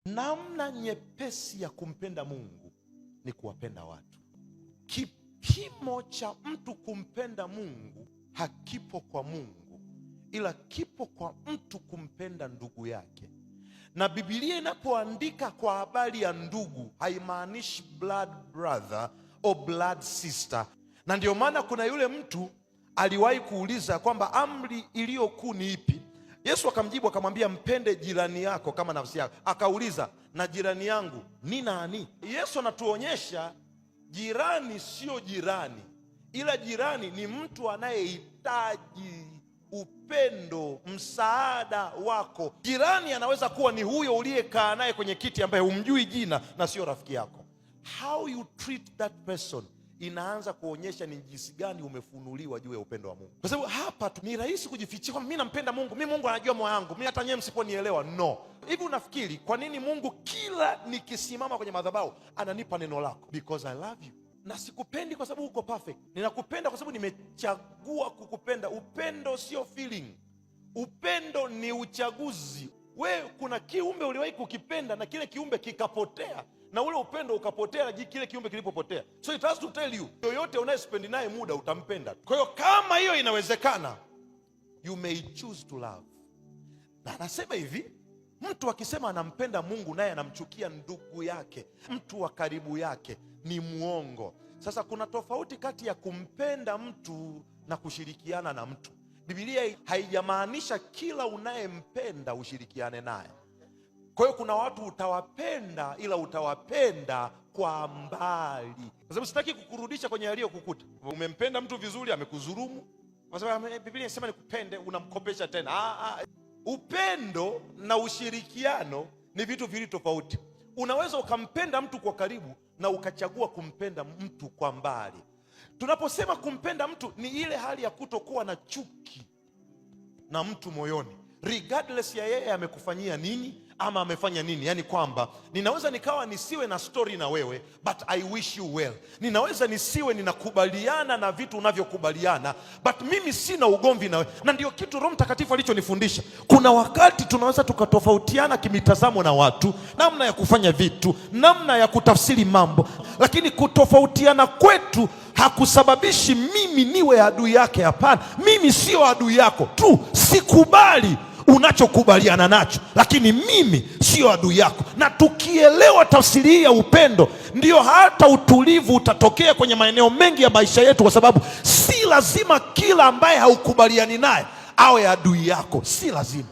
Namna nyepesi ya kumpenda Mungu ni kuwapenda watu. Kipimo cha mtu kumpenda Mungu hakipo kwa Mungu, ila kipo kwa mtu kumpenda ndugu yake. Na Biblia inapoandika kwa habari ya ndugu, haimaanishi blood brother au blood sister. Na ndio maana kuna yule mtu aliwahi kuuliza kwamba amri iliyokuu ni ipi? Yesu akamjibu akamwambia, mpende jirani yako kama nafsi yako. Akauliza, na jirani yangu ni nani? Yesu anatuonyesha jirani sio jirani, ila jirani ni mtu anayehitaji upendo, msaada wako. Jirani anaweza kuwa ni huyo uliyekaa naye kwenye kiti ambaye humjui jina na sio rafiki yako. How you treat that person inaanza kuonyesha ni jinsi gani umefunuliwa juu ya upendo wa Mungu. Kwa sababu hapa ni rahisi kujifichia kwamba mimi nampenda Mungu, mimi Mungu anajua moyo wangu, mimi hata nyewe msiponielewa. No. Hivi unafikiri kwa nini Mungu kila nikisimama kwenye madhabahu ananipa neno lako? Because I love you. Na sikupendi kwa sababu uko perfect. Ninakupenda kwa sababu nimechagua kukupenda. Upendo sio feeling. Upendo ni uchaguzi. Kuna kiumbe uliwahi kukipenda na kile kiumbe kikapotea, na ule upendo ukapotea na kile kiumbe kilipopotea. So it has to tell you, yoyote unayespendi naye muda utampenda. Kwa hiyo kama hiyo inawezekana, you may choose to love. Na anasema hivi, mtu akisema anampenda Mungu naye anamchukia ndugu yake, mtu wa karibu yake, ni muongo. Sasa kuna tofauti kati ya kumpenda mtu na kushirikiana na mtu. Biblia haijamaanisha kila unayempenda ushirikiane naye. Kwa hiyo kuna watu utawapenda, ila utawapenda kwa mbali. Kwa sababu sitaki kukurudisha kwenye aliyokukuta. Umempenda mtu vizuri, amekudhulumu. Kwa sababu Biblia inasema nikupende, unamkopesha tena. Upendo na ushirikiano ni vitu viwili tofauti. Unaweza ukampenda mtu kwa karibu na ukachagua kumpenda mtu kwa mbali. Tunaposema kumpenda mtu ni ile hali ya kutokuwa na chuki na mtu moyoni, regardless ya yeye amekufanyia nini ama amefanya nini. Yani kwamba ninaweza nikawa nisiwe na story na wewe, but I wish you well. Ninaweza nisiwe ninakubaliana na vitu unavyokubaliana, but mimi sina ugomvi na wewe. Na ndio kitu Roho Mtakatifu alichonifundisha. Kuna wakati tunaweza tukatofautiana kimitazamo na watu, namna ya kufanya vitu, namna ya kutafsiri mambo, lakini kutofautiana kwetu hakusababishi mimi niwe adui yake. Hapana, mimi sio adui yako tu, sikubali unachokubaliana nacho, lakini mimi sio adui yako. Na tukielewa tafsiri hii ya upendo, ndio hata utulivu utatokea kwenye maeneo mengi ya maisha yetu, kwa sababu si lazima kila ambaye haukubaliani naye awe adui yako, si lazima.